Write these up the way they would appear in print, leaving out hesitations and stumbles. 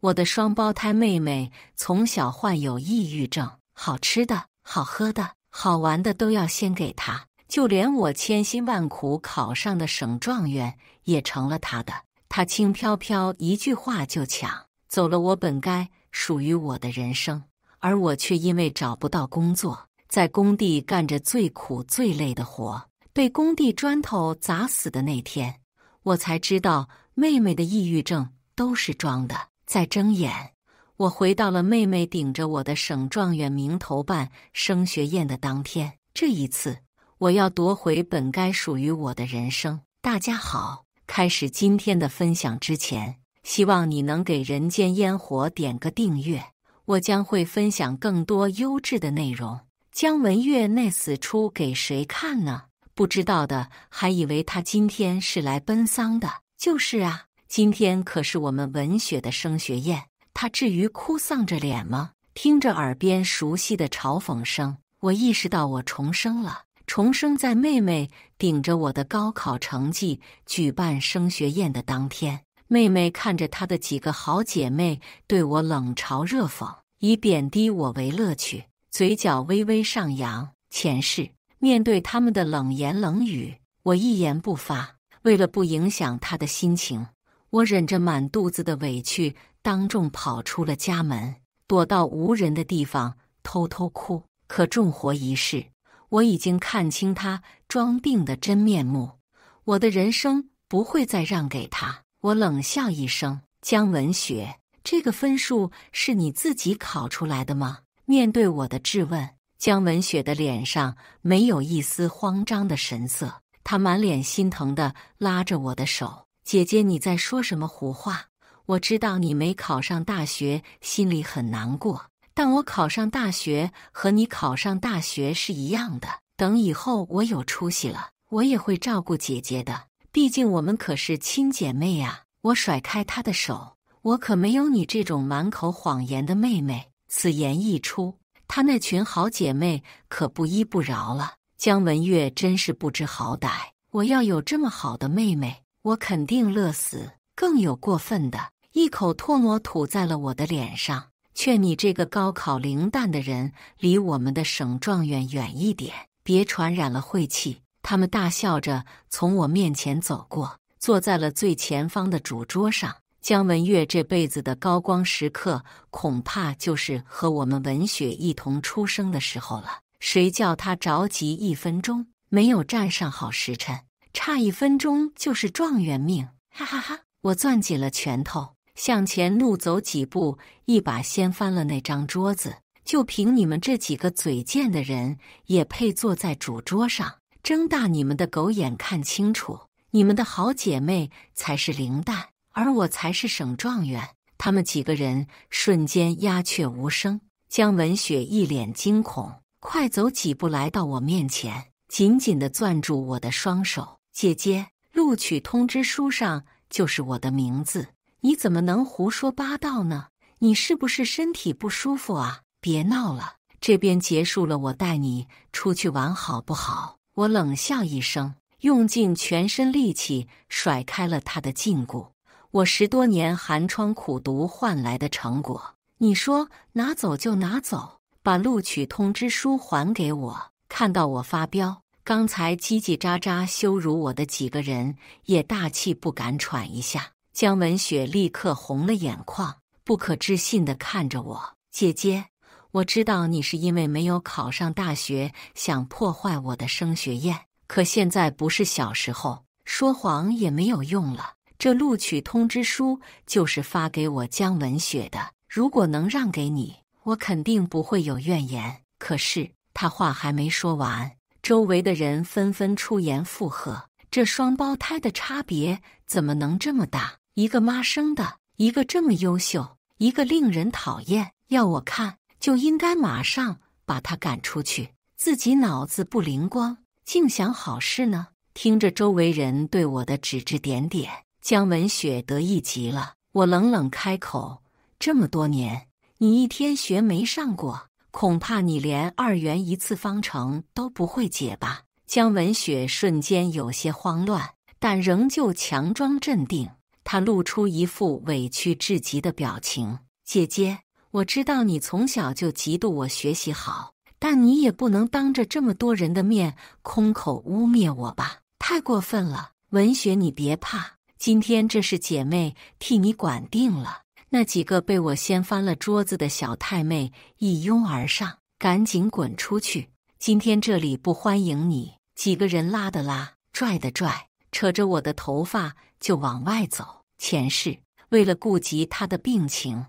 我的雙胞胎妹妹從小患有抑鬱症，好吃的、好喝的、好玩的都要先給她，就連我千辛萬苦考上的省狀元也成了她的。她輕飄飄一句話就搶走了我本該屬於我的人生，而我卻因為找不到工作，在工地幹着最苦最累的活，被工地磚頭砸死的那天，我才知道妹妹的抑鬱症都是裝的。再睜眼，我回到了妹妹頂着我的省狀元名頭辦升學宴的當天。這一次，我要奪回本該屬於我的人生。大家好，開始今天的分享之前，希望你能給人間煙火點個訂閱，我將會分享更多優質的內容。姜文月那死出給誰看呢？不知道的還以為他今天是來奔喪的。就是啊，今天可是我們文雪的升學宴，他至於哭喪着臉嗎？聽着耳邊熟悉的嘲諷聲，我意識到我重生了，重生在妹妹頂着我的高考成績舉辦升學宴的當天。妹妹看着她的幾個好姐妹對我冷嘲熱諷，以貶低我為樂趣，嘴角微微上揚。前世面對他們的冷言冷語，我一言不發。為了不影響她的心情，我忍着滿肚子的委屈，當眾跑出了家門，躲到無人的地方偷偷哭。可重活一世，我已經看清他裝病的真面目，我的人生不會再讓給他。我冷笑一聲：“姜文雪，這個分數是你自己考出來的嗎？”面對我的質問，姜文雪的臉上沒有一絲慌張的神色，她滿臉心疼地拉着我的手。姐姐，你在說什麼胡話？我知道你沒考上大學，心裡很難過，但我考上大學和你考上大學是一樣的。等以後我有出息了，我也會照顧姐姐的，畢竟我們可是親姐妹呀。我甩開她的手，我可沒有你這種滿口謊言的妹妹。此言一出，她那群好姐妹可不依不饒了。姜文月真是不知好歹，我要有這麼好的妹妹，我肯定樂死。更有過分的，一口唾沫吐在了我的臉上，勸你這個高考零蛋的人離我們的省狀元遠一點，別傳染了晦氣。他們大笑着從我面前走過，坐在了最前方的主桌上。姜文月這輩子的高光時刻，恐怕就是和我們文雪一同出生的時候了。誰叫他着急1分鐘，沒有站上好時辰，差1分鐘就是狀元命。哈哈哈！我攥緊了拳頭，向前怒走幾步，一把掀翻了那張桌子。就憑你們這幾個嘴賤的人，也配坐在主桌上？睜大你們的狗眼看清楚，你們的好姐妹才是零蛋，而我才是省狀元。他們幾個人瞬間鴉雀無聲。姜文雪一臉驚恐，快走幾步來到我面前，緊緊地攥住我的雙手。姐姐，錄取通知書上就是我的名字，你怎麼能胡說八道呢？你是不是身體不舒服啊？別鬧了，這邊結束了，我帶你出去玩好不好？我冷笑一聲，用盡全身力氣甩開了他的禁錮。我10多年寒窗苦讀換來的成果，你說拿走就拿走，把錄取通知書還給我。看到我發飆，剛才嘰嘰喳喳羞辱我的幾個人也大氣不敢喘一下。姜文雪立刻紅了眼眶，不可置信地看着我。姐姐，我知道你是因為沒有考上大學，想破壞我的升學宴，可現在不是小時候，說謊也沒有用了。這錄取通知書就是發給我姜文雪的，如果能讓給你，我肯定不會有怨言。可是他話還沒說完，周圍的人紛紛出言附和。這雙胞胎的差別怎麼能這麼大？一個媽生的，一個這麼優秀，一個令人討厭。要我看，就應該馬上把他趕出去。自己腦子不靈光，淨想好事呢。聽着周圍人對我的指指點點，姜文雪得意極了。我冷冷開口：這麼多年，你一天學沒上過，恐怕你連2元一次方程都不會解吧？姜文雪瞬間有些慌亂，但仍舊強裝鎮定。他露出一副委屈至極的表情。姐姐，我知道你從小就嫉妒我學習好，但你也不能當着這麼多人的面空口污衊我吧，太過分了。文學，你別怕，今天這是姐妹替你管定了。那幾個被我掀翻了桌子的小太妹一擁而上，趕緊滾出去，今天這裡不歡迎你。幾個人拉的拉，拽的拽，扯着我的頭髮就往外走。前世為了顧及他的病情，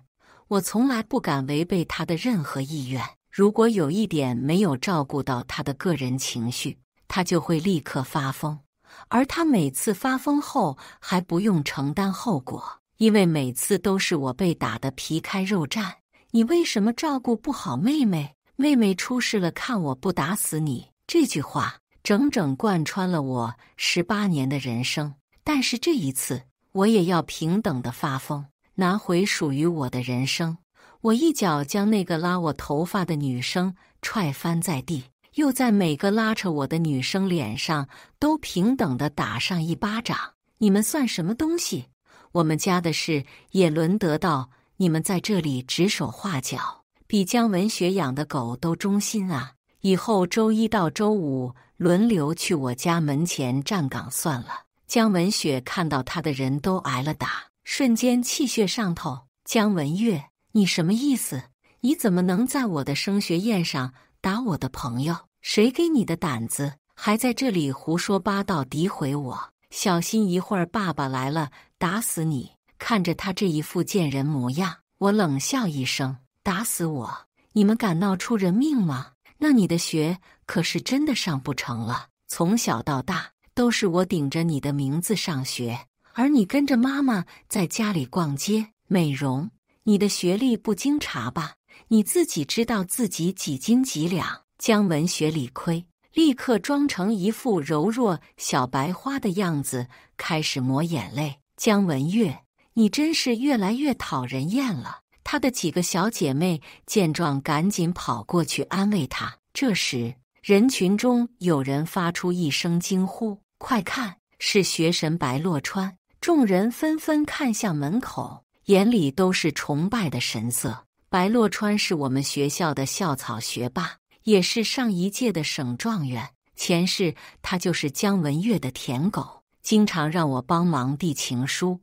我從來不敢違背他的任何意願。如果有一點沒有照顧到他的個人情緒，他就會立刻發瘋。而他每次發瘋後還不用承擔後果，因為每次都是我被打得皮開肉綻。你為什麼照顧不好妹妹？妹妹出事了，看我不打死你！這句話整整貫穿了我18年的人生。但是這一次，我也要平等的發瘋，拿回屬於我的人生。我一腳將那個拉我頭髮的女生踹翻在地，又在每個拉扯我的女生臉上都平等地打上一巴掌。你們算什麼東西？我們家的事也輪得到你們在這裡指手畫腳，比姜文學養的狗都忠心啊！以後周一到周五輪流去我家門前站崗算了。姜文雪看到他的人都挨了打，瞬間氣血上頭。姜文月，你什麼意思？你怎麼能在我的升學宴上打我的朋友？誰給你的膽子，還在這裡胡說八道詆毀我？小心一會兒爸爸來了，打死你！看着他這一副賤人模樣，我冷笑一聲，打死我？你們敢鬧出人命嗎？那你的學可是真的上不成了。從小到大都是我頂着你的名字上學，而你跟着媽媽在家裡逛街美容，你的學歷不經查吧？你自己知道自己幾斤幾兩？姜文學理虧，立刻裝成一副柔弱小白花的樣子，開始抹眼淚。姜文月，你真是越來越討人厭了。她的幾個小姐妹見狀，趕緊跑過去安慰她。這時，人群中有人發出一聲驚呼：“快看，是學神白洛川！”眾人紛紛看向門口，眼裡都是崇拜的神色。白洛川是我們學校的校草學霸，也是上一屆的省狀元。前世他就是姜文月的舔狗，經常讓我幫忙遞情書。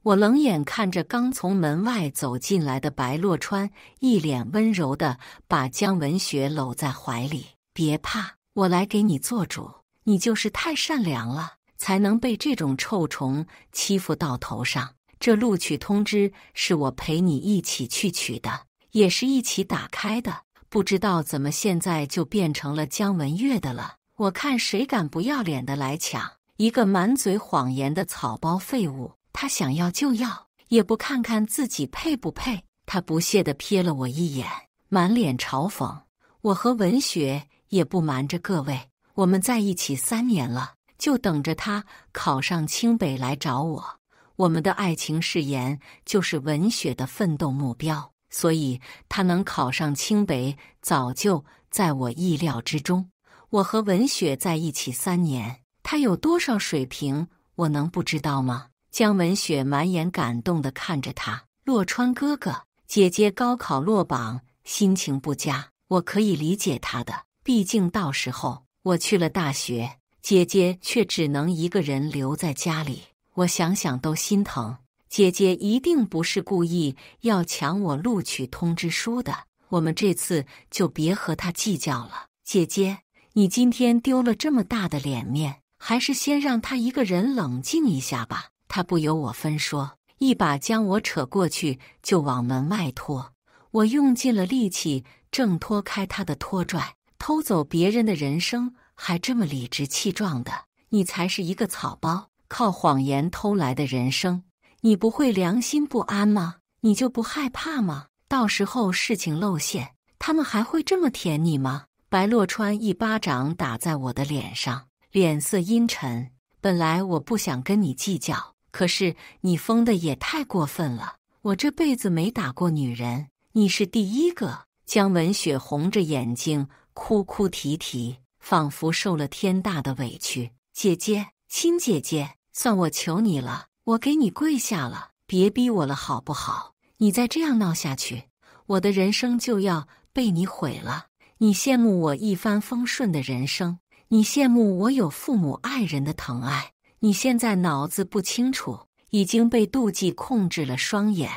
我冷眼看着剛從門外走進來的白洛川，一臉溫柔地把姜文學摟在懷裡。別怕，我來給你做主。你就是太善良了，才能被這種臭蟲欺負到頭上。這錄取通知是我陪你一起去取的，也是一起打開的。不知道怎麼現在就變成了姜文月的了。我看誰敢不要臉的來搶，一個滿嘴謊言的草包廢物。他想要就要，也不看看自己配不配。他不屑地瞥了我一眼，滿臉嘲諷。我和文學也不瞞着各位，我們在一起3年了，就等着他考上清北來找我。我們的愛情誓言就是文學的奮鬥目標，所以他能考上清北，早就在我意料之中。我和文學在一起3年，他有多少水平，我能不知道嗎？姜文雪滿眼感動地看着他，洛川哥哥，姐姐高考落榜，心情不佳，我可以理解她的，畢竟到時候我去了大學，姐姐卻只能一個人留在家裡，我想想都心疼。姐姐一定不是故意要搶我錄取通知書的，我們這次就別和她計較了。姐姐，你今天丟了這麼大的臉面，還是先讓她一個人冷靜一下吧。他不由我分說，一把將我扯過去就往門外拖。我用盡了力氣，掙脫開他的拖拽。偷走別人的人生，還這麼理直氣壯的，你才是一個草包，靠謊言偷來的人生，你不會良心不安嗎？你就不害怕嗎？到時候事情露餡，他們還會這麼舔你嗎？白洛川一巴掌打在我的臉上，臉色陰沉。本來我不想跟你計較，可是你瘋的也太過分了。我這輩子沒打過女人，你是第一個。姜文雪紅着眼睛哭哭啼啼，仿佛受了天大的委屈。姐姐，親姐姐，算我求你了，我給你跪下了，別逼我了好不好？你再這樣鬧下去，我的人生就要被你毀了。你羨慕我一帆風順的人生，你羨慕我有父母愛人的疼愛，你現在腦子不清楚，已經被妒忌控制了雙眼。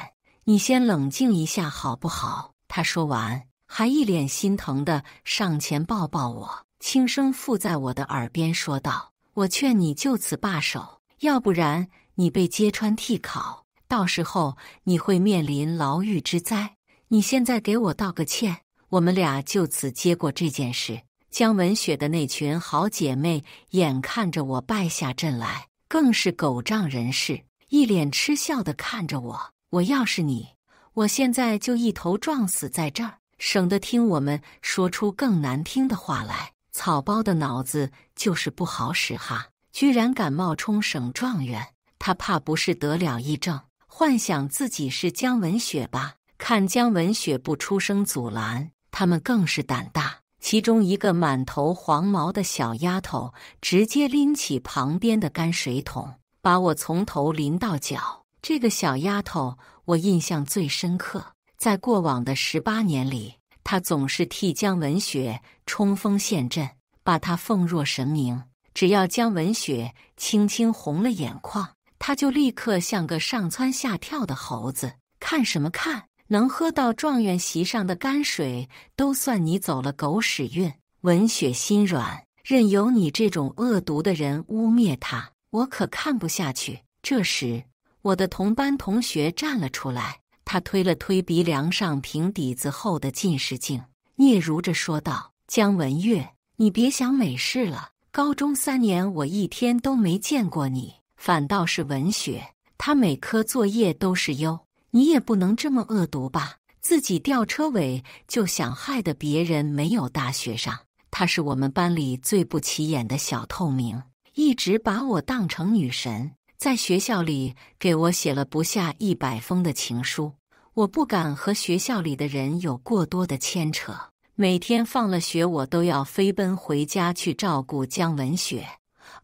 你先冷靜一下好不好？他說完，還一臉心疼地上前抱抱我，輕聲附在我的耳邊說道：我勸你就此罷手，要不然你被揭穿替考，到時候你會面臨牢獄之災。你現在給我道個歉，我們倆就此接過這件事。江文雪的那群好姐妹眼看着我敗下陣來，更是狗仗人勢，一臉嗤笑地看着我。我要是你，我現在就一頭撞死在這兒，省得聽我們說出更難聽的話來。草包的腦子就是不好使哈，居然敢冒充省狀元，他怕不是得了癔症，幻想自己是江文雪吧？看江文雪不出聲阻攔，他們更是膽大。其中一個滿頭黃毛的小丫頭直接拎起旁邊的泔水桶，把我從頭淋到腳。這個小丫頭我印象最深刻，在過往的18年裡，她總是替江文雪衝鋒陷陣，把她奉若神明。只要江文雪輕輕紅了眼眶，她就立刻像個上蹿下跳的猴子。看什麼看？能喝到狀元席上的泔水，都算你走了狗屎運。文雪心軟，任由你這種惡毒的人污衊她，我可看不下去。這時，我的同班同學站了出來，他推了推鼻梁上平底子厚的近視鏡，嗫嚅着說道：江文月，你別想美事了。高中3年我一天都沒見過你，反倒是文雪，她每科作業都是優。你也不能這麼惡毒吧？自己吊車尾就想害得別人沒有大學上。她是我們班裡最不起眼的小透明，一直把我當成女神，在學校裡給我寫了不下100封的情書。我不敢和學校裡的人有過多的牽扯，每天放了學我都要飛奔回家去照顧江文雪，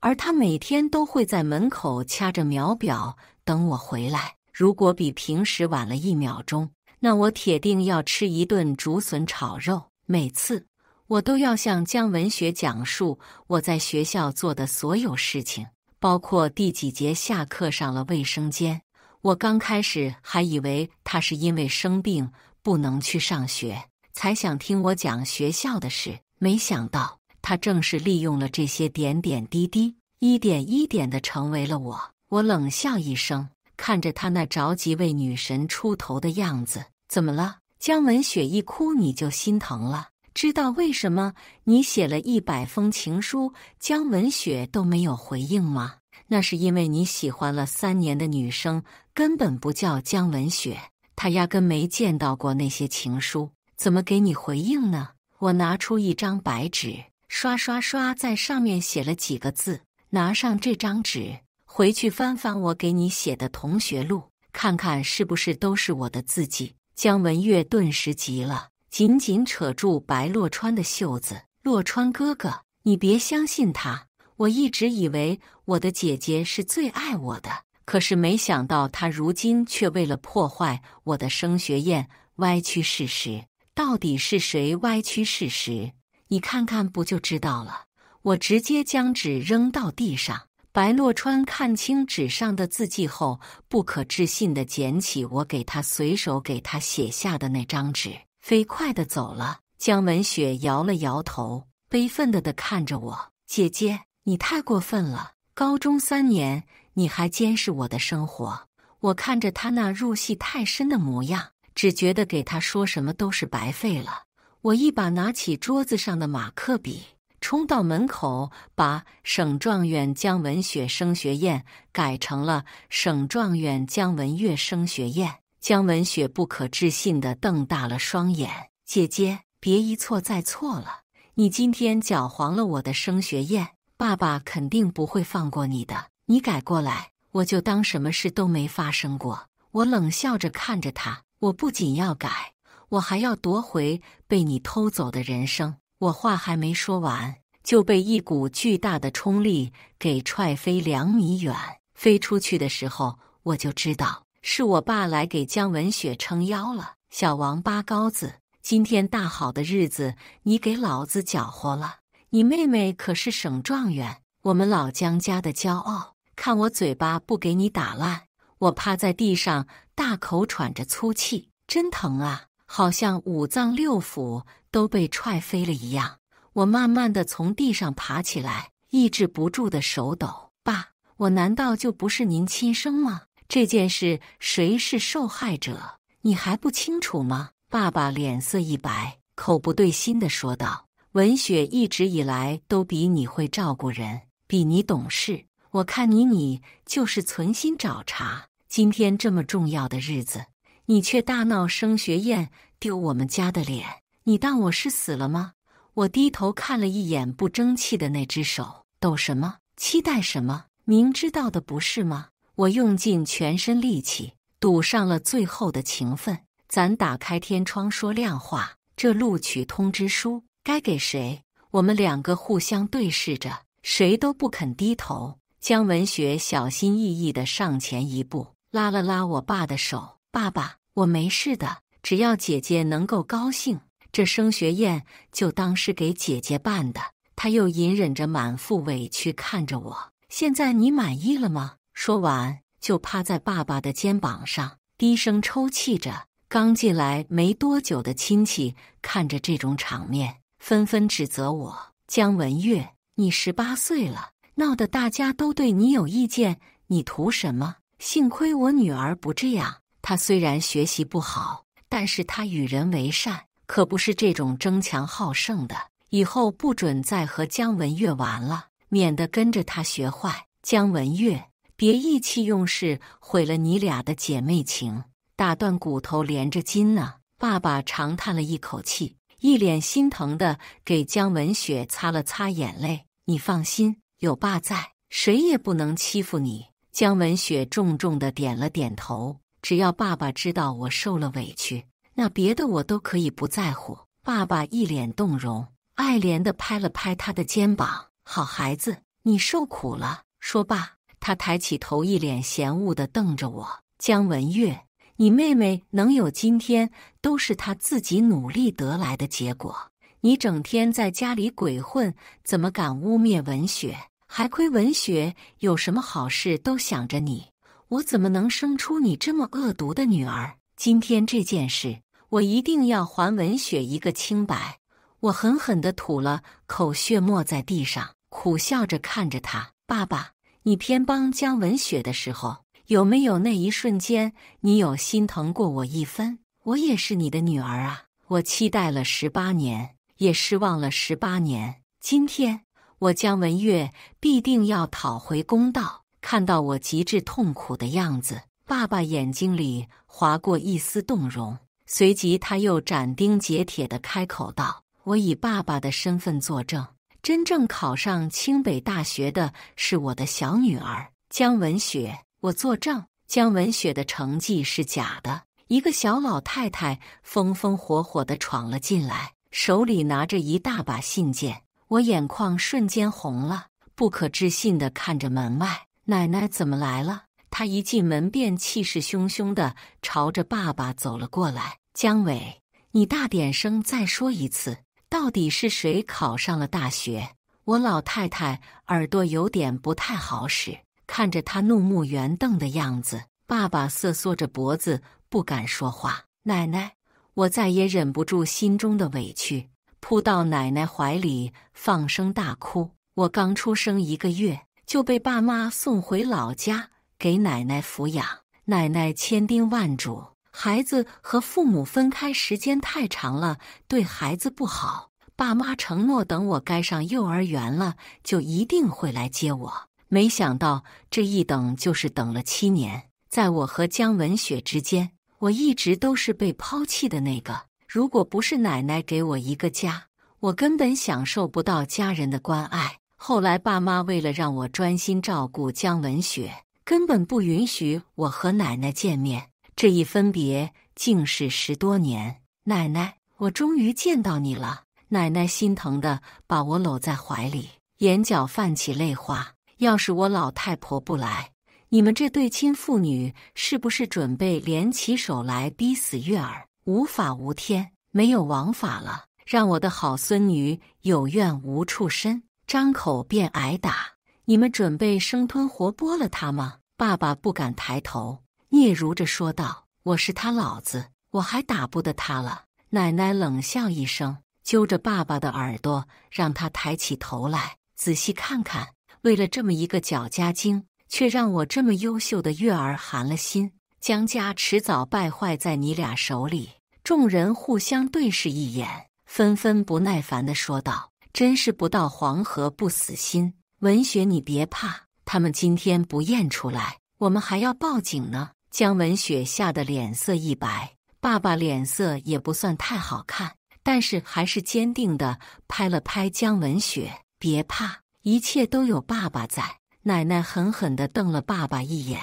而她每天都會在門口掐着秒表等我回來。如果比平時晚了1秒鐘，那我鐵定要吃一頓竹筍炒肉。每次我都要向江文雪講述我在學校做的所有事情，包括第幾節下課上了衛生間。我剛開始還以為她是因為生病不能去上學，才想聽我講學校的事，沒想到她正是利用了這些點點滴滴，一點一點地成為了我。我冷笑一聲，看着她那着急為女神出頭的樣子。怎麼了？江文雪一哭你就心疼了？知道為什麼你寫了100封情書，江文雪都沒有回應嗎？那是因為你喜歡了3年的女生根本不叫江文雪，她壓根沒見到過那些情書，怎麼給你回應呢？我拿出一張白紙，刷刷刷在上面寫了幾個字，拿上這張紙，回去翻翻我給你寫的同學錄，看看是不是都是我的字跡。江文月頓時急了，緊緊扯住白洛川的袖子。洛川哥哥，你別相信他。我一直以為我的姐姐是最愛我的，可是沒想到她如今卻為了破壞我的升學宴歪曲事實。到底是誰歪曲事實？你看看不就知道了。我直接將紙扔到地上。白洛川看清紙上的字跡後，不可置信地撿起我給他隨手給他寫下的那張紙，飛快地走了。江文雪搖了搖頭，悲憤地看着我：姐姐，你太過分了！高中3年，你還監視我的生活。我看着他那入戲太深的模樣，只覺得給他說什麼都是白費了。我一把拿起桌子上的馬克筆，衝到門口，把省狀元江文雪升學宴改成了省狀元江文月升學宴。江文雪不可置信地瞪大了雙眼：姐姐，別一錯再錯了！你今天攪黃了我的升學宴，爸爸肯定不會放過你的。你改過來，我就當什麼事都沒發生過。我冷笑着看着他，我不僅要改，我還要奪回被你偷走的人生。我話還沒說完，就被一股巨大的衝力給踹飛2米遠。飛出去的時候，我就知道是我爸來給姜文雪撐腰了。小王八羔子，今天大好的日子，你給老子攪和了。你妹妹可是省狀元，我們老姜家的驕傲。看我嘴巴不給你打爛！我趴在地上，大口喘着粗氣，真疼啊，好像五臟六腑都被踹飛了一樣。我慢慢地從地上爬起來，抑制不住的手抖。爸，我難道就不是您親生嗎？這件事誰是受害者，你還不清楚嗎？爸爸臉色一白，口不對心地說道：文雪一直以來都比你會照顧人，比你懂事。我看你就是存心找茬。今天這麼重要的日子，你卻大鬧升學宴，丟我們家的臉。你當我是死了嗎？我低頭看了一眼不爭氣的那隻手，抖什麼？期待什麼？明知道的不是嗎？我用盡全身力氣，賭上了最後的情分。咱打開天窗說亮話，這錄取通知書該給誰？我們兩個互相對視着，誰都不肯低頭。姜文雪小心翼翼地上前一步，拉了拉我爸的手。爸爸，我沒事的，只要姐姐能夠高興，這升學宴就當是給姐姐辦的。他又隱忍着滿腹委屈看着我。現在你滿意了嗎？說完就趴在爸爸的肩膀上，低聲抽泣着。剛進來沒多久的親戚看着這種場面，紛紛指責我：姜文月，你18歲了，鬧得大家都對你有意見，你圖什麼？幸虧我女兒不這樣，她雖然學習不好，但是她與人為善，可不是這種爭強好勝的。以後不准再和姜文月玩了，免得跟着她學壞。姜文月，別意氣用事，毀了你倆的姐妹情，打斷骨頭連着筋呢。爸爸長嘆了一口氣，一臉心疼地給姜文雪擦了擦眼淚。你放心，有爸在，誰也不能欺負你。姜文雪重重地點了點頭。只要爸爸知道我受了委屈，那別的我都可以不在乎。爸爸一臉動容，愛憐地拍了拍他的肩膀。好孩子，你受苦了。說罷，他抬起頭，一臉嫌惡地瞪着我。姜文月，你妹妹能有今天，都是她自己努力得來的結果。你整天在家裡鬼混，怎麼敢污衊文雪？還虧文雪有什麼好事都想着你，我怎麼能生出你這麼惡毒的女兒？今天這件事，我一定要還文雪一個清白。我狠狠地吐了口血沫在地上，苦笑着看着他。爸爸，你偏幫姜文雪的時候，有沒有那一瞬間，你有心疼過我一分？我也是你的女兒啊！我期待了18年，也失望了18年。今天，我姜文月必定要討回公道。看到我極致痛苦的樣子，爸爸眼睛裡劃過一絲動容，隨即他又斬釘截鐵地開口道：我以爸爸的身份作證，真正考上清北大學的是我的小女兒姜文雪。我作證，姜文雪的成績是假的。一個小老太太風風火火地闖了進來，手裡拿着一大把信件。我眼眶瞬間紅了，不可置信地看着門外。奶奶怎麼來了？她一進門便氣勢洶洶地朝着爸爸走了過來。姜偉，你大點聲再說一次，到底是誰考上了大學？我老太太耳朵有點不太好使，看着她怒目圓瞪的樣子，爸爸瑟縮着脖子不敢說話。奶奶，我再也忍不住心中的委屈，撲到奶奶懷裡放聲大哭。我剛出生1個月，就被爸媽送回老家給奶奶撫養。奶奶千叮萬囑，孩子和父母分開時間太長了，對孩子不好。爸媽承諾等我該上幼兒園了，就一定會來接我。沒想到這一等就是等了7年。在我和姜文雪之間，我一直都是被拋棄的那個。如果不是奶奶給我一個家，我根本享受不到家人的關愛。後來爸媽為了讓我專心照顧姜文雪，根本不允許我和奶奶見面。這一分別竟是10多年。奶奶，我終於見到你了。奶奶心疼地把我摟在懷裡，眼角泛起淚花。要是我老太婆不來，你們這對親父女是不是準備聯起手來逼死月兒？無法無天，沒有王法了，讓我的好孫女有怨無處伸，張口便挨打。你們準備生吞活剝了他嗎？爸爸不敢抬頭，嗫嚅着說道：“我是他老子，我還打不得他了。”奶奶冷笑一聲，揪着爸爸的耳朵，讓他抬起頭來，仔細看看。為了這麼一個攪家精，卻讓我這麼優秀的月兒寒了心，江家遲早敗壞在你倆手裡。眾人互相對視一眼，紛紛不耐煩地說道：“真是不到黃河不死心。文雪，你別怕，他們今天不驗出來，我們還要報警呢。”江文雪嚇得臉色一白，爸爸臉色也不算太好看，但是還是堅定地拍了拍江文雪：“別怕，一切都有爸爸在。”奶奶狠狠地瞪了爸爸一眼：“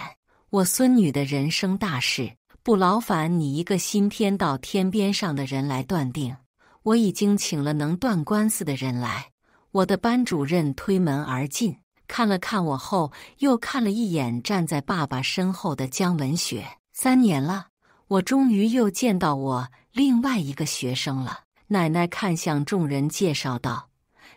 我孫女的人生大事，不勞煩你一個新添到天邊上的人來斷定。我已經請了能斷官司的人來。”我的班主任推門而進，看了看我後，又看了一眼站在爸爸身後的江文雪。3年了，我終於又見到我另外一個學生了。奶奶看向眾人介紹道：“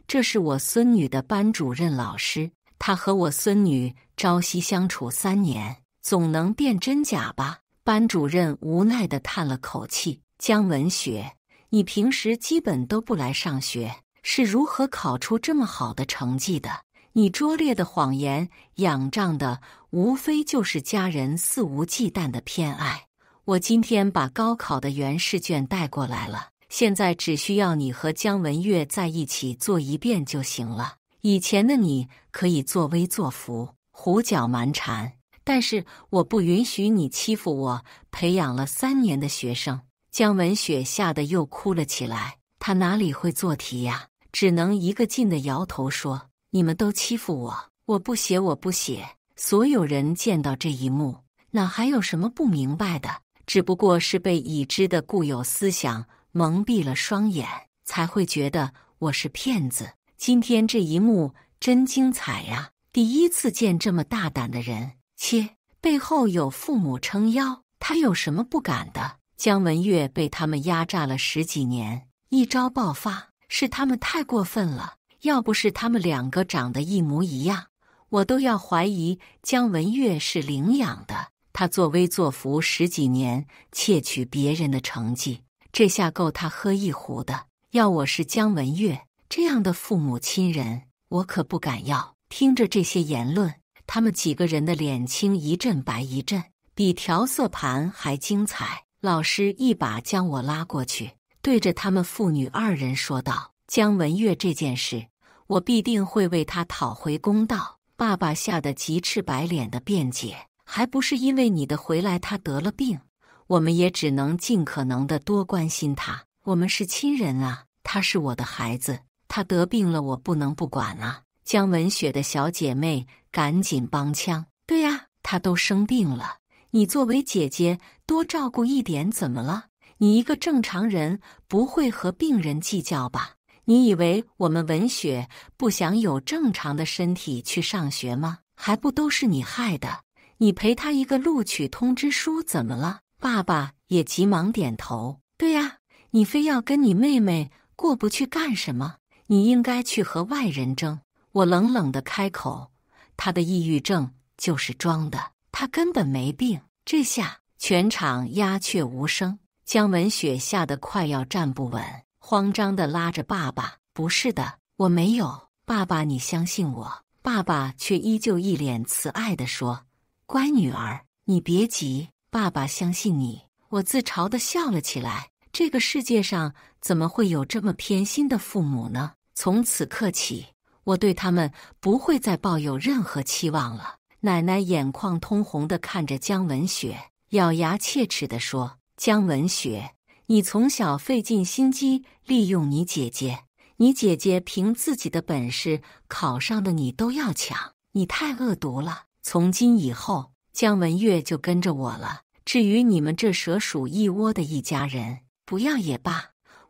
這是我孫女的班主任老師。他和我孫女朝夕相處3年，總能辨真假吧？”班主任無奈地嘆了口氣：“江文雪，你平時基本都不来上學，是如何考出這麼好的成績的？你拙劣的謊言仰仗的，無非就是家人肆無忌憚的偏愛。我今天把高考的原試卷帶過來了，現在只需要你和江文月在一起做一遍就行了。以前的你可以作威作福，胡攪蠻纏，但是我不允許你欺負我培養了3年的學生。”江文雪嚇得又哭了起來，她哪裡會做題呀？只能一個勁地搖頭說：“你們都欺負我，我不寫，我不寫。”所有人見到這一幕，哪還有什麼不明白的？只不過是被已知的固有思想蒙蔽了雙眼，才會覺得我是騙子。今天這一幕真精彩呀！第一次見這麼大膽的人，切，背後有父母撐腰，他有什麼不敢的？江文月被他們壓榨了10幾年，一朝爆發，是他們太過分了。要不是他們2個長得一模一樣，我都要懷疑江文月是領養的。他作威作福10幾年，竊取別人的成績，這下夠他喝一壺的。要我是江文月這樣的父母親人，我可不敢要。聽着這些言論，他們幾個人的臉青一陣白一陣，比調色盤還精彩。老師一把將我拉過去，對着他們父女2人說道：“江文月這件事，我必定會為他討回公道。”爸爸嚇得急赤白臉的辯解：“還不是因為你的回來他得了病，我們也只能盡可能的多關心他。我們是親人啊，他是我的孩子，他得病了我不能不管啊。”江文雪的小姐妹趕緊幫腔：“對呀，他都生病了，你作為姐姐多照顧一點怎麼了？你一個正常人不會和病人計較吧？你以為我們文雪不想有正常的身體去上學嗎？還不都是你害的？你賠他一個錄取通知書怎麼了？”爸爸也急忙點頭：“對呀，你非要跟你妹妹過不去幹什麼？你應該去和外人爭。”我冷冷地開口：“他的抑鬱症就是裝的，他根本沒病。”這下全場鴉雀無聲，江文雪嚇得快要站不穩，慌張地拉着爸爸：“不是的，我沒有。爸爸，你相信我。”爸爸卻依舊一臉慈愛地說：“乖女兒，你別急，爸爸相信你。”我自嘲地笑了起來。這個世界上怎麼會有這麼偏心的父母呢？從此刻起，我對他們不會再抱有任何期望了。奶奶眼眶通紅地看着江文雪，咬牙切齒地說：“江文雪，你從小費盡心機利用你姐姐，你姐姐憑自己的本事考上的你都要搶，你太惡毒了。從今以後，江文月就跟着我了。至於你們這蛇鼠一窩的一家人，不要也罷。”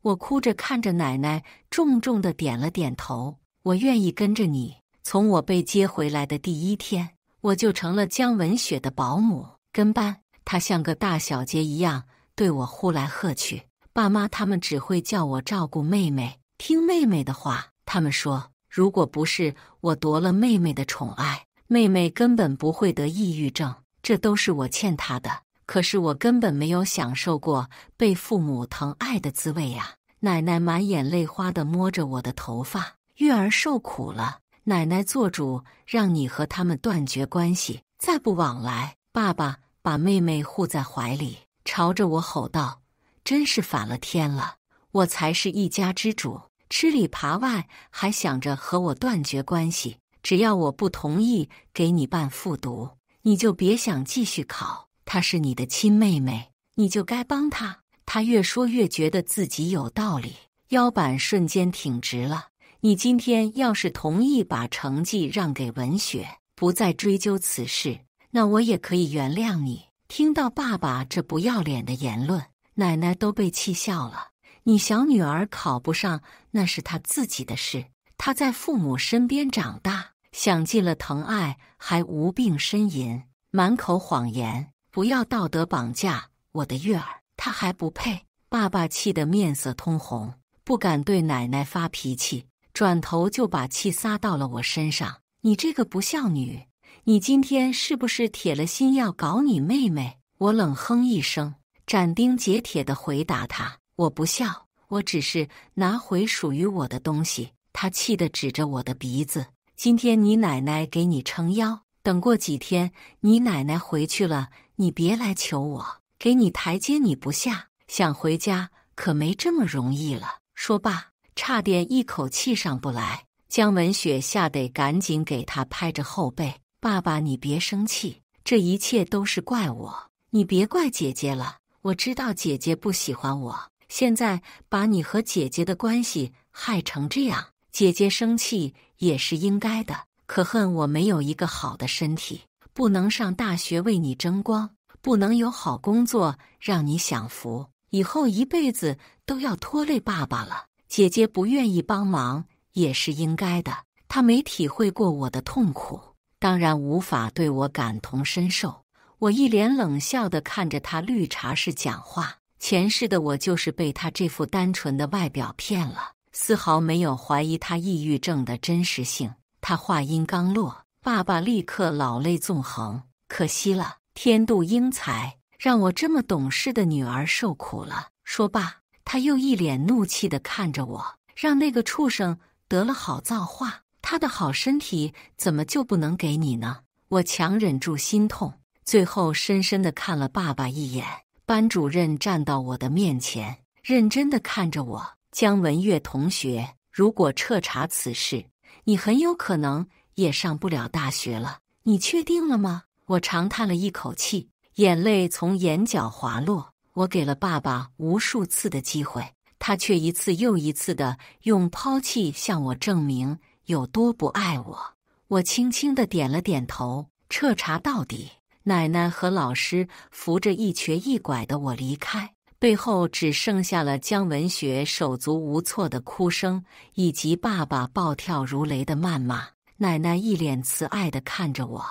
我哭着看着奶奶，重重地點了點頭。我願意跟着你。從我被接回來的第1天，我就成了江文雪的保姆跟班。她像個大小姐一樣對我呼來喝去。爸媽他們只會叫我照顧妹妹，聽妹妹的話。他們說，如果不是我奪了妹妹的寵愛，妹妹根本不會得抑鬱症，這都是我欠她的。可是我根本沒有享受過被父母疼愛的滋味呀。奶奶滿眼淚花地摸着我的頭髮，月兒受苦了，奶奶做主讓你和他們斷絕關係，再不往來。爸爸把妹妹護在懷裡，朝着我吼道，真是反了天了，我才是一家之主，吃裡扒外還想着和我斷絕關係，只要我不同意給你辦復讀，你就別想繼續考。她是你的親妹妹，你就該幫她。她越說越覺得自己有道理，腰板瞬間挺直了。你今天要是同意把成績讓給文雪，不再追究此事，那我也可以原諒你。聽到爸爸這不要臉的言論，奶奶都被氣笑了。你小女兒考不上，那是她自己的事。她在父母身邊長大，享盡了疼愛，還無病呻吟，滿口謊言。不要道德綁架我的月兒，她還不配。爸爸氣得面色通紅，不敢對奶奶發脾氣，轉頭就把氣撒到了我身上。你這個不孝女，你今天是不是鐵了心要搞你妹妹？我冷哼一聲，斬釘截鐵地回答他，我不孝，我只是拿回屬於我的東西。他氣得指着我的鼻子，今天你奶奶給你撐腰，等過幾天你奶奶回去了，你別來求我，給你台階你不下，想回家可沒這麼容易了。說罷，差點一口氣上不來。江文雪嚇得趕緊給他拍着後背，爸爸你別生氣，這一切都是怪我，你別怪姐姐了。我知道姐姐不喜歡我，現在把你和姐姐的關係害成這樣，姐姐生氣也是應該的。可恨我沒有一個好的身體，不能上大學為你爭光，不能有好工作讓你享福，以後一輩子都要拖累爸爸了。姐姐不願意幫忙也是應該的，她沒體會過我的痛苦，當然無法對我感同身受。我一臉冷笑地看着她綠茶式講話，前世的我就是被她這副單純的外表騙了，絲毫沒有懷疑她抑鬱症的真實性。她話音剛落，爸爸立刻老淚縱橫，可惜了，天妒英才，讓我這麼懂事的女兒受苦了。說罷，他又一臉怒氣地看着我，讓那個畜生得了好造化，他的好身體怎麼就不能給你呢？我強忍住心痛，最後深深地看了爸爸一眼。班主任站到我的面前，認真地看着我，江文月同學，如果徹查此事，你很有可能也上不了大學了，你確定了嗎？我長嘆了一口氣，眼淚從眼角滑落。我給了爸爸無數次的機會，他卻一次又一次地用拋棄向我證明有多不愛我。我輕輕地點了點頭，徹查到底。奶奶和老師扶着一瘸一拐的我離開，背後只剩下了江文雪手足無措的哭聲，以及爸爸暴跳如雷的謾罵。奶奶一臉慈愛地看着我，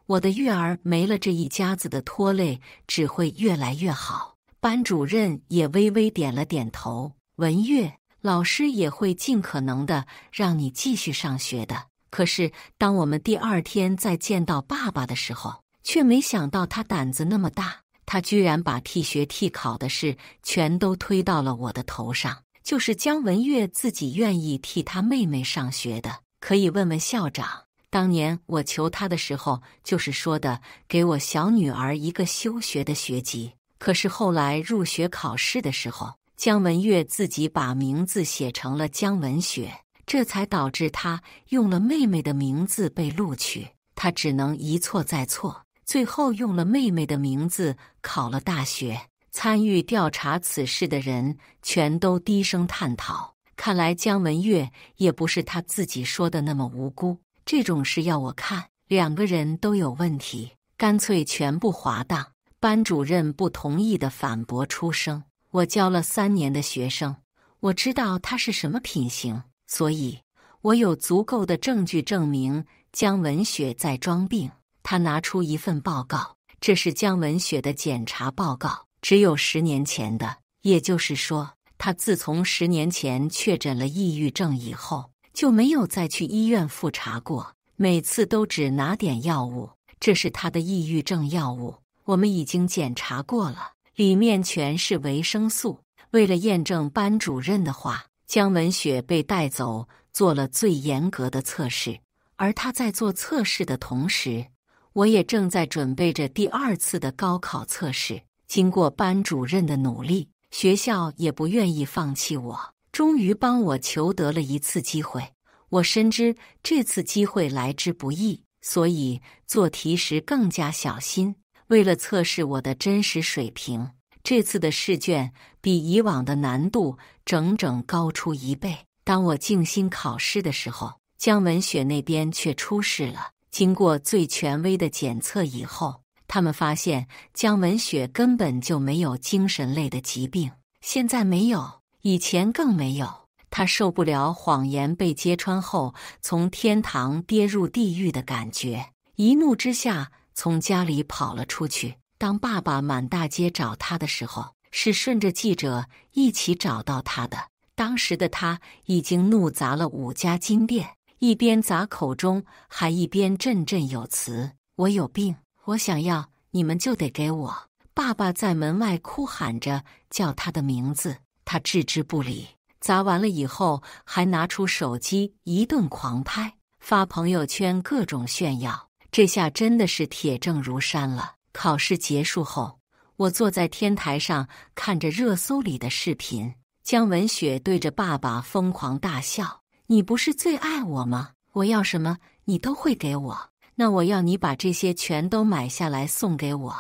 我的月兒沒了這一家子的拖累，只會越來越好。班主任也微微點了點頭，文月，老師也會盡可能的讓你繼續上學的。可是當我們第二天再見到爸爸的時候，卻沒想到他膽子那麼大，他居然把替學替考的事全都推到了我的頭上，就是江文月自己願意替他妹妹上學的。可以問問校長，當年我求他的時候，就是說的給我小女兒一個休學的學籍。可是後來入學考試的時候，江文月自己把名字寫成了江文雪，這才導致他用了妹妹的名字被錄取。他只能一錯再錯，最後用了妹妹的名字考了大學。參與調查此事的人全都低聲探討，看來江文月也不是他自己說的那麼無辜。這種事要我看，兩個人都有問題，乾脆全部劃當。班主任不同意的反駁出聲：我教了3年的學生，我知道他是什麼品行，所以我有足夠的證據證明江文雪在裝病。他拿出一份報告，這是姜文雪的檢查報告，只有10年前的，也就是說，他自從10年前確診了抑鬱症以後，就沒有再去醫院複查過，每次都只拿點藥物。這是他的抑鬱症藥物，我們已經檢查過了，裡面全是維生素。為了驗證班主任的話，姜文雪被帶走做了最嚴格的測試。而他在做測試的同時，我也正在準備着第2次的高考測試。經過班主任的努力，學校也不願意放棄我，終於幫我求得了一次機會。我深知這次機會來之不易，所以做題時更加小心。為了測試我的真實水平，這次的試卷比以往的難度整整高出1倍。當我靜心考試的時候，姜文雪那邊卻出事了。經過最權威的檢測以後，他們發現姜文雪根本就沒有精神類的疾病，現在沒有，以前更沒有。他受不了謊言被揭穿後從天堂跌入地獄的感覺，一怒之下從家裡跑了出去。當爸爸滿大街找他的時候，是順着記者一起找到他的。當時的他已經怒砸了5家金店，一邊砸口中還一邊振振有詞：“我有病，我想要，你們就得給我。”爸爸在門外哭喊着叫他的名字，他置之不理。砸完了以後，還拿出手機一頓狂拍，發朋友圈各種炫耀。這下真的是鐵證如山了。考試結束後，我坐在天台上看着熱搜裡的視頻，姜文雪對着爸爸瘋狂大笑：“你不是最愛我嗎？我要什麼你都會給我，那我要你把這些全都買下來送給我。”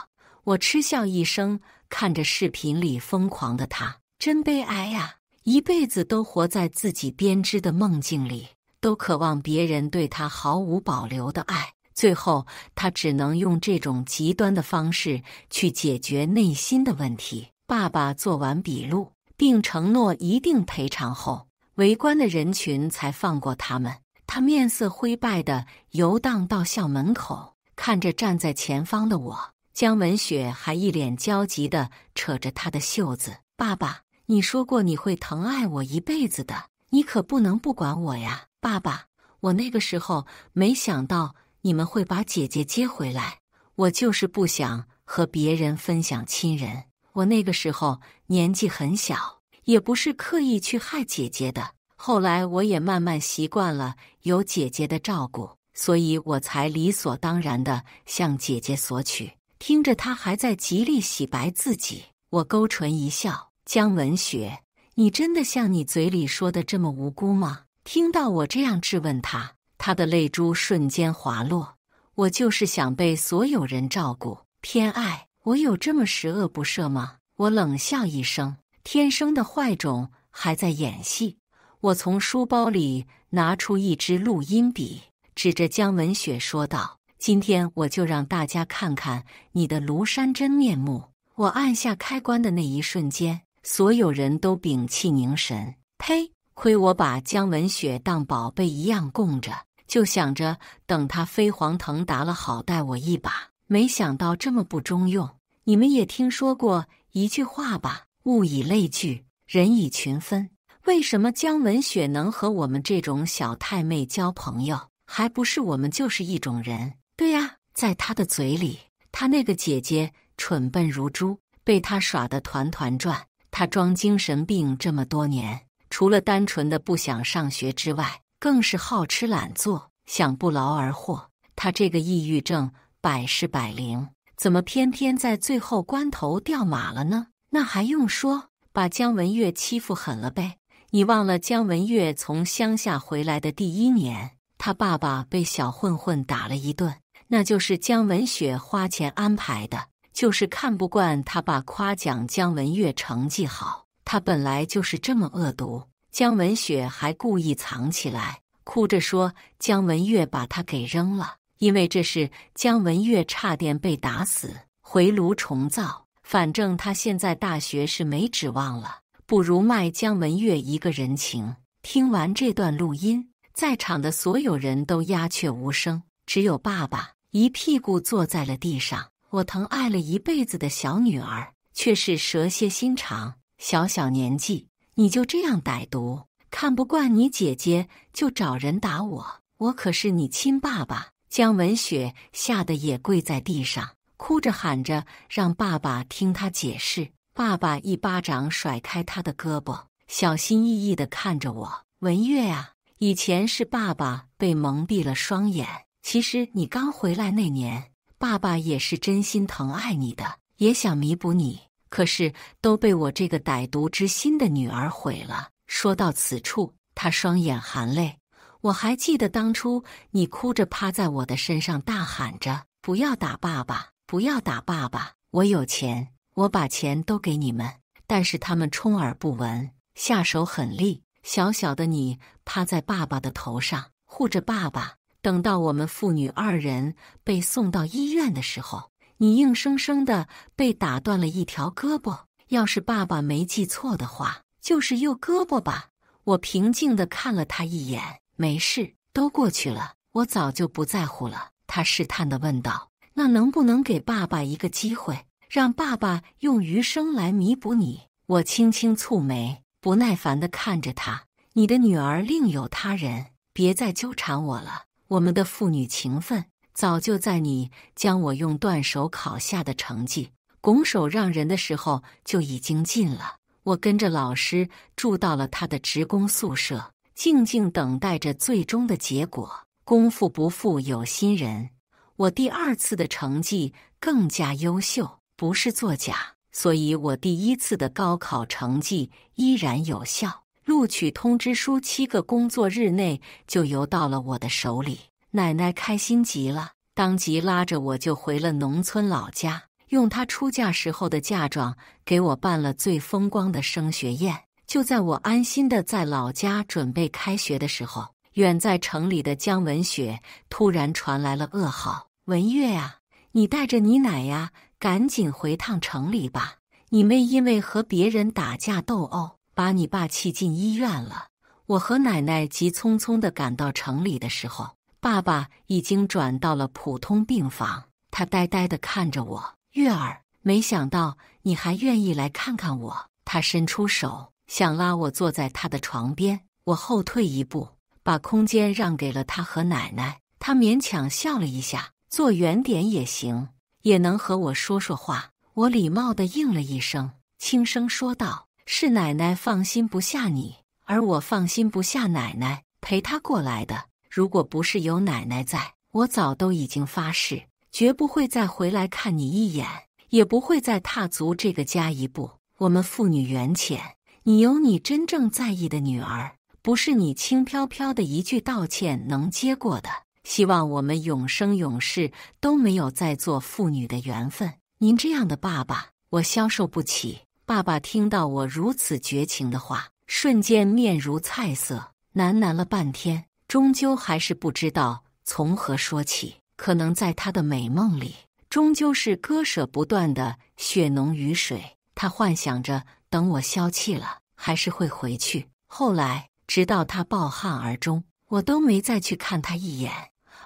我嗤笑一聲，看着視頻裡瘋狂的他，真悲哀呀！一輩子都活在自己編織的夢境裡，都渴望別人對他毫無保留的愛，最後他只能用這種極端的方式去解決內心的問題。爸爸做完筆錄，並承諾一定賠償後，圍觀的人群才放過他們。他面色灰敗地遊蕩到校門口，看着站在前方的我，姜文雪還一臉焦急地扯着他的袖子：“爸爸，你說過你會疼愛我一輩子的，你可不能不管我呀！爸爸，我那個時候沒想到你們會把姐姐接回來，我就是不想和別人分享親人。我那個時候年紀很小，也不是刻意去害姐姐的。後來我也慢慢習慣了有姐姐的照顧，所以我才理所當然地向姐姐索取。”聽着她還在極力洗白自己，我勾唇一笑：“姜文雪，你真的像你嘴裡說的這麼無辜嗎？”聽到我這樣質問她，她的淚珠瞬間滑落。我就是想被所有人照顧、偏愛，我有這麼十惡不赦嗎？我冷笑一聲，天生的壞種還在演戲。我從書包裡拿出一支錄音筆，指着姜文雪說道：“今天我就讓大家看看你的廬山真面目。”我按下開關的那一瞬間，所有人都屏氣凝神。呸！虧我把姜文雪當寶貝一樣供着，就想着等她飛黃騰達了好帶我一把，沒想到這麼不中用。你們也聽說過一句話吧：物以類聚，人以群分。為什麼姜文雪能和我們這種小太妹交朋友？還不是我們就是一種人。對呀，在他的嘴裡，他那個姐姐蠢笨如豬，被他耍得團團轉。他裝精神病這麼多年，除了單純的不想上學之外，更是好吃懶做，想不勞而獲。他這個抑鬱症百試百靈，怎麼偏偏在最後關頭掉馬了呢？那還用說，把姜文月欺負狠了唄。你忘了姜文月從鄉下回來的第1年，他爸爸被小混混打了一頓，那就是姜文雪花錢安排的。就是看不慣他爸誇獎姜文月成績好，他本來就是這麼惡毒。姜文雪還故意藏起來，哭着說姜文月把他給扔了，因為這是姜文月差點被打死，回爐重造。反正他現在大學是沒指望了，不如賣姜文月一個人情。聽完這段錄音，在場的所有人都鴉雀無聲，只有爸爸一屁股坐在了地上。我疼愛了一輩子的小女兒，卻是蛇蠍心腸，小小年紀你就這樣歹毒，看不慣你姐姐就找人打我，我可是你親爸爸。江文雪嚇得也跪在地上，哭着喊着讓爸爸聽他解釋。爸爸一巴掌甩開他的胳膊，小心翼翼地看着我。文月啊，以前是爸爸被蒙蔽了雙眼，其實你剛回來那年，爸爸也是真心疼愛你的，也想彌補你，可是都被我這個歹毒之心的女兒毀了。說到此處，他雙眼含淚。我還記得當初你哭着趴在我的身上大喊着，不要打爸爸，不要打爸爸，我有錢，我把錢都給你们。但是他们充耳不聞，下手狠厉。小小的你趴在爸爸的頭上護着爸爸，等到我們父女二人被送到醫院的時候，你硬生生的被打斷了一條胳膊，要是爸爸沒記錯的話，就是右胳膊吧。我平靜地看了他一眼，沒事，都過去了，我早就不在乎了。他試探地問道，那能不能給爸爸一個機會，讓爸爸用餘生來彌補你？我輕輕蹙眉，不耐煩地看着他，你的女兒另有他人，別再糾纏我了。我們的父女情分早就在你將我用斷手考下的成績拱手讓人的時候就已經盡了。我跟着老師住到了他的職工宿舍，靜靜等待着最終的結果。功夫不負有心人，我第二次的成績更加優秀，不是作假，所以我第一次的高考成績依然有效。錄取通知書7個工作日內就郵到了我的手裡，奶奶開心極了，當即拉着我就回了農村老家，用她出嫁時候的嫁妝給我辦了最風光的升學宴。就在我安心的在老家準備開學的時候，遠在城裡的江文雪突然傳來了噩耗，文月啊，你帶着你奶呀，趕緊回趟城裡吧，你妹因為和別人打架鬥毆，把你爸氣進醫院了。我和奶奶急匆匆地趕到城裡的時候，爸爸已經轉到了普通病房。他呆呆地看着我，月兒，沒想到你還願意來看看我。他伸出手想拉我坐在他的床邊，我後退一步，把空間讓給了他和奶奶。他勉強笑了一下，坐遠點也行，也能和我說說話。我禮貌地應了一聲，輕聲說道，是奶奶放心不下你，而我放心不下奶奶，陪她過來的。如果不是有奶奶在，我早都已經發誓，絕不會再回來看你一眼，也不會再踏足這個家一步。我們父女緣淺，你有你真正在意的女兒，不是你輕飄飄的一句道歉能接過的。希望我們永生永世都沒有再做父女的緣分。您這樣的爸爸，我消受不起。爸爸聽到我如此絕情的話，瞬間面如菜色，喃喃了半天，終究還是不知道從何說起。可能在他的美夢裡，終究是割捨不斷的血濃於水。他幻想着等我消氣了，還是會回去。後來，直到他抱憾而終，我都沒再去看他一眼。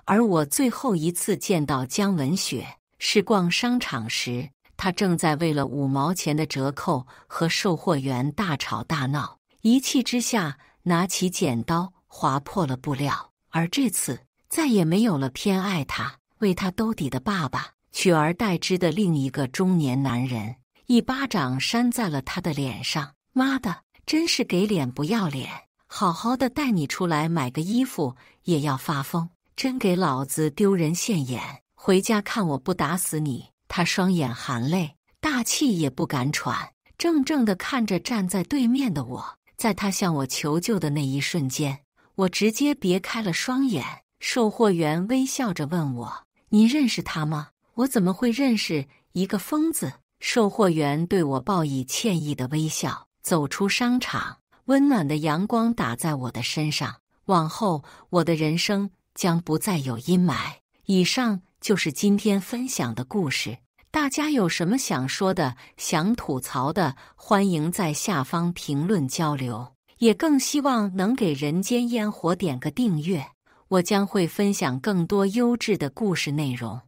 而我最後一次見到江文雪，是逛商場時，他正在為了5毛錢的折扣和售貨員大吵大鬧，一氣之下拿起剪刀劃破了布料。而這次再也沒有了偏愛他、為他兜底的爸爸，取而代之的另一個中年男人，一巴掌扇在了他的臉上。媽的，真是給臉不要臉！好好的帶你出來買個衣服也要發瘋，真給老子丟人現眼！回家看我不打死你！他雙眼含淚，大氣也不敢喘，怔怔地看着站在對面的我。在他向我求救的那一瞬間，我直接別開了雙眼。售貨員微笑着問我：“你認識他嗎？”我怎麼會認識一個瘋子？售貨員對我報以歉意的微笑，走出商場。溫暖的陽光打在我的身上，往後我的人生將不再有陰霾。以上就是今天分享的故事，大家有什麼想說的、想吐槽的，歡迎在下方評論交流，也更希望能給人間煙火點個訂閱。我將會分享更多優質的故事內容。